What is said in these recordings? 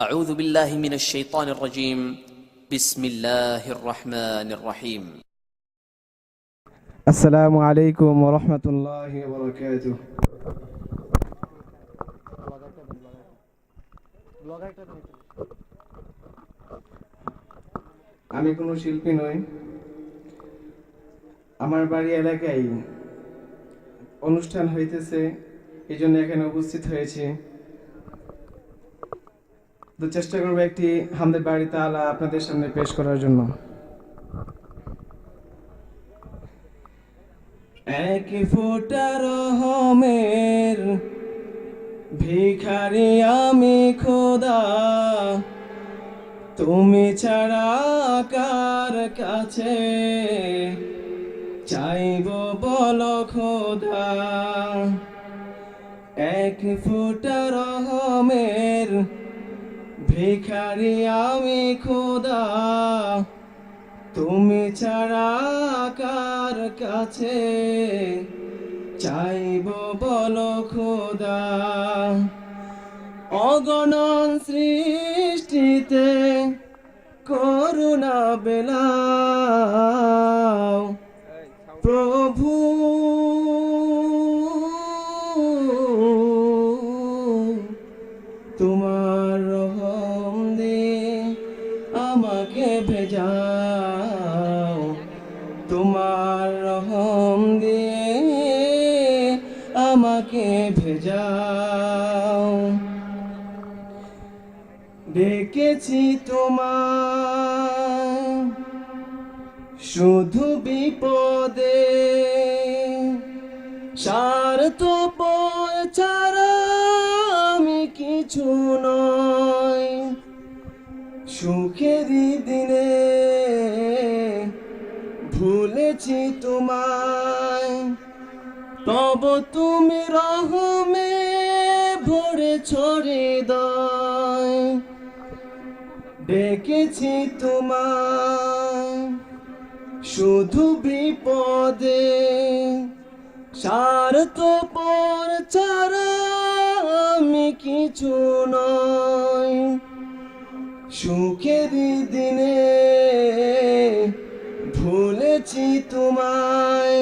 أعوذ بالله من الشيطان الرجيم بسم الله الرحمن الرحيم السلام عليكم ورحمة الله وبركاته. আমি কোনো শিল্পী নই। আমার বাড়ি এলাকায় অনুষ্ঠান হইতেছে, এই জন্য এখানে উপস্থিত হয়েছি। তো চেষ্টা করবো একটি হামদে বাড়ি তাআলা আপনাদের সামনে পেশ করার জন্য। এক ফোঁটা রহমের ভিখারি আমি খোদা, তুমি ছাড়া কার কাছে চাইব বলো খোদা। এক ফোঁটা রহমের ভিখারি আমি খোদা, তুমি ছাড়া কার কাছে চাইব বলো খোদা। অগণন সৃষ্টিতে করুণা বেলাও প্রভু, তোমার রহম দিয়ে আমাকে ভেজাও, তোমার রহম দিয়ে আমাকে ভেজাও। ডেকেছি তোমায় শুধু বিপদে, স্বার্থ ছাড়া আমি কিছু নয়। সুখেরই দিনে ভুলেছি তোমায়, তব তুমি রহমে ভরেছ হৃদয়। ডেকেছি তোমায় শুধু বিপদে, স্বার্থ ছাড়া আমি কিছু নয়। সুখের দিনে ভুলেছি তোমায়,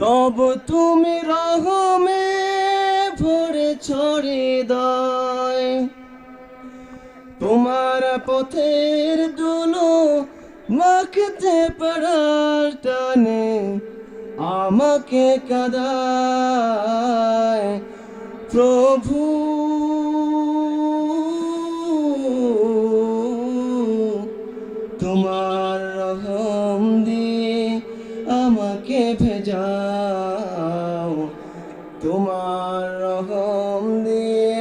তব তুমি রহমে ভরেছ হৃদয়। তোমার পথের ধুলো মাখতে পারার টানে আমাকে কাঁদায় প্রভু, তোমার রহম দিয়ে আমাকে ভেজাও, তোমার রহম দিয়ে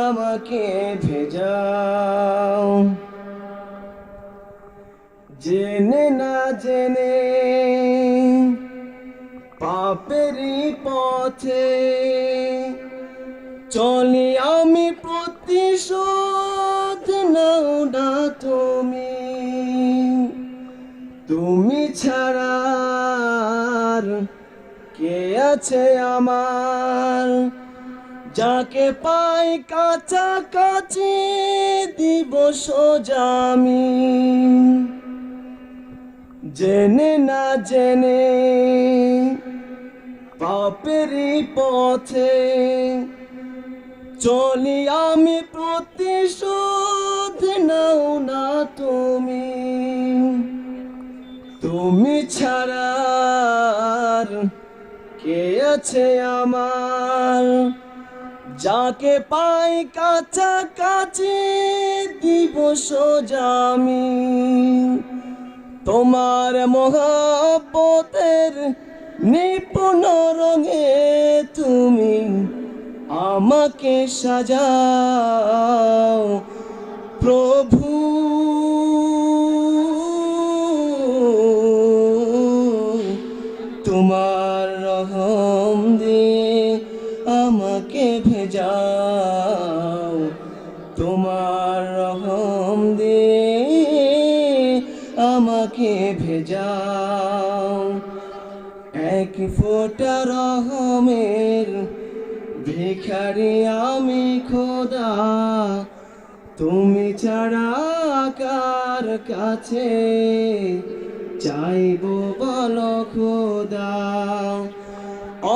আমাকে ভেজাও। জেনে না জেনে পাপেরই পথে চলি আমি, প্রতিশোধ নাও না তুমি। তুমি ছাড়া আর কে আছে আমার, যাকে পাই কাছাকাছি দিব সোজা আমি। জেনে না জেনে পাপেরই পথে চলি আমি, প্রতিশোধ নাও না তুমি। তুমি ছাড়া আর কে আছে আমার, যাকে পাই কাছাকাছি দিব সোজা আমি। তোমার মহব্বতের নিপুণ রঙে তুমি আমাকে সাজাও প্রভু, তোমার রহম দিয়ে আমাকে ভেজাও, তোমার রহম দিয়ে আমাকে ভেজাও। এক ফোঁটা রহমের ভিখারি আমি খোদা। খোদা তুমি ছাড়া কার কাছে চাইবো বলো খোদা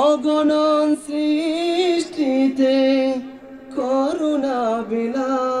অগণন সৃষ্টিতে করুণা বিলা